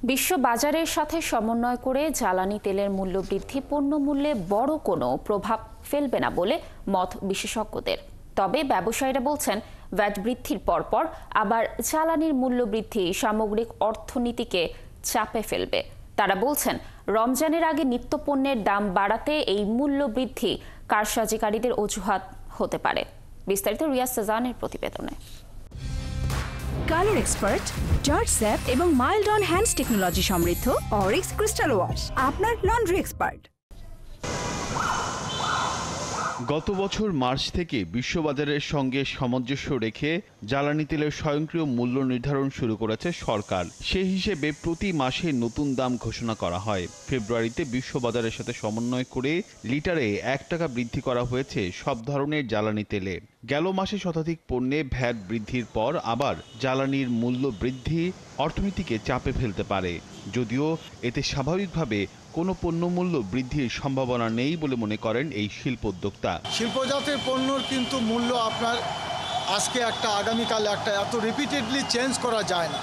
বিশ্ব বাজারের সাথে সমন্বয় করে জ্বালানি তেলের মূল্য বৃদ্ধি পণ্য মূল্যে বড় কোনো প্রভাব ফেলবে না বলে মত বিশেষজ্ঞদের। তবে ব্যবসায়ীরা বলছেন, ভ্যাট বৃদ্ধির পরপর আবার জ্বালানির মূল্য বৃদ্ধি সামগ্রিক অর্থনীতিকে চাপে ফেলবে। তারা বলছেন, রমজানের আগে নিত্যপণ্যের দাম বাড়াতে এই মূল্য বৃদ্ধি কারসাজিকারীদের অজুহাত হতে পারে। বিস্তারিত রিয়াজ সেজানের প্রতিবেদনে। কালার এক্সপার্ট, জর্জ স্যাপ এবং মাইল্ড অন হ্যান্ডস টেকনোলজি সমৃদ্ধ অরিক্স ক্রিস্টাল ওয়াশ আপনার লন্ড্রি এক্সপার্ট। গত বছর মার্চ থেকে বিশ্ববাজারের সঙ্গে সামঞ্জস্য রেখে জ্বালানি তেলের স্বয়ংক্রিয় মূল্য নির্ধারণ শুরু করেছে সরকার। সেই হিসেবে প্রতি মাসে নতুন দাম ঘোষণা করা হয়। ফেব্রুয়ারিতে বিশ্ববাজারের সাথে সমন্বয় করে লিটারে 1 টাকা বৃদ্ধি করা হয়েছে সব ধরনের জ্বালানি তেলে। গেল মাসে শতাধিক পণ্যে ভ্যাট বৃদ্ধির পর আবার জ্বালানির মূল্য বৃদ্ধি অর্থনীতিকে চাপে ফেলতে পারে, যদিও এতে স্বাভাবিকভাবে কোনো পণ্যমূল্য বৃদ্ধির সম্ভাবনা নেই বলে মনে করেন এই শিল্পোদ্যোক্তা। শিল্পজাতের পণ্যর কিন্তু মূল্য আপনার আজকে একটা আগামীকাল একটা এত রিপিটেডলি চেঞ্জ করা যায় না।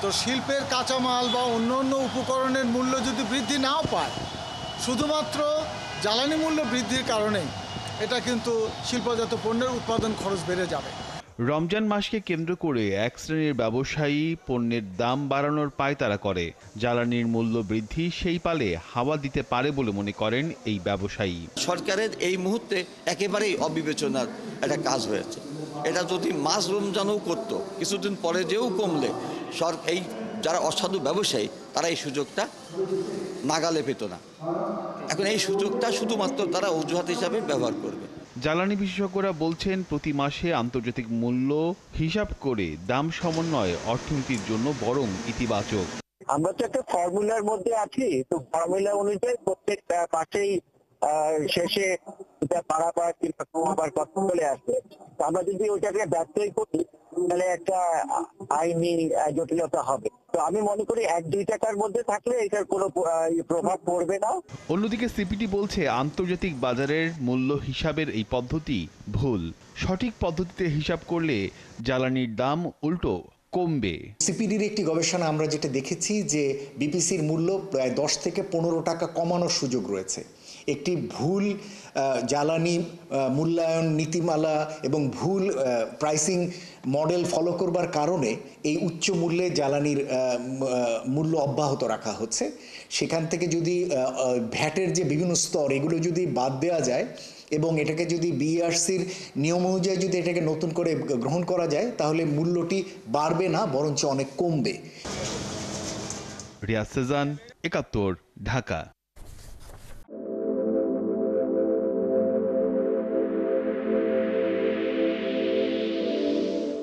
তো শিল্পের কাঁচামাল বা অন্য অন্য উপকরণের মূল্য যদি বৃদ্ধি নাও পায়, শুধুমাত্র জ্বালানি মূল্য বৃদ্ধির কারণেই এটা কিন্তু শিল্পজাত পণ্যের উৎপাদন খরচ বেড়ে যাবে। রমজান মাসকে কেন্দ্র করে এক শ্রেণীর ব্যবসায়ী পণ্যের দাম বাড়ানোর পায়তারা করে। জ্বালানির মূল্য বৃদ্ধি সেই পালে হাওয়া দিতে পারে বলে মনে করেন এই ব্যবসায়ী। সরকারের এই মুহূর্তে একেবারেই অবিবেচনার একটা কাজ হয়েছে। এটা যদি মাস রমজানও করতো, কিছুদিন পরে যেও কমলে এই যারা অসাধু ব্যবসায়ী তারা এই সুযোগটা নাগালে পেত না। এখন এই সুযোগটা শুধুমাত্র তারা অজুহাত হিসাবে ব্যবহার করবে। জ্বালানি বিশেষজ্ঞরা বলছেন, প্রতি মাসে আন্তর্জাতিক মূল্য হিসাব করে দাম সমন্বয় অর্থনীতির জন্য বরং ইতিবাচক। আমরা তো একটা ফর্মুলার মধ্যে আছি, তো ফর্মুলা অনুযায়ী প্রত্যেক মাসেই শেষে পারাপার কিংবা কমাবার কথা চলে আসবে। আমরা যদি ওইটাকে ব্যর্থই করি তাহলে একটা আইনি জটিলতা হবে। তো আমি মনে করি 1-2 টাকার মধ্যে থাকলে এটার কোনো প্রভাব পড়বে না। অন্যদিকে সিপিডি বলছে, আন্তর্জাতিক বাজারের মূল্য হিসাবের এই পদ্ধতি ভুল। সঠিক পদ্ধতিতে হিসাব করলে জ্বালানির দাম উল্টো কমবে। সিপিডির একটি গবেষণা আমরা যেটা দেখেছি যে বিপিসির মূল্য প্রায় 10 থেকে 15 টাকা কমানোর সুযোগ রয়েছে। একটি ভুল জ্বালানি মূল্যায়ন নীতিমালা এবং ভুল প্রাইসিং মডেল ফলো করবার কারণে এই উচ্চ মূল্যে জ্বালানির মূল্য অব্যাহত রাখা হচ্ছে। সেখান থেকে যদি ভ্যাটের যে বিভিন্ন স্তর এগুলো যদি বাদ দেওয়া যায় এবং এটাকে যদি বিআরসির নিয়ম অনুযায়ী যদি এটাকে নতুন করে গ্রহণ করা যায়, তাহলে মূল্যটি বাড়বে না, বরঞ্চ অনেক কমবে। রিয়াজ সেজান, ৭১, ঢাকা।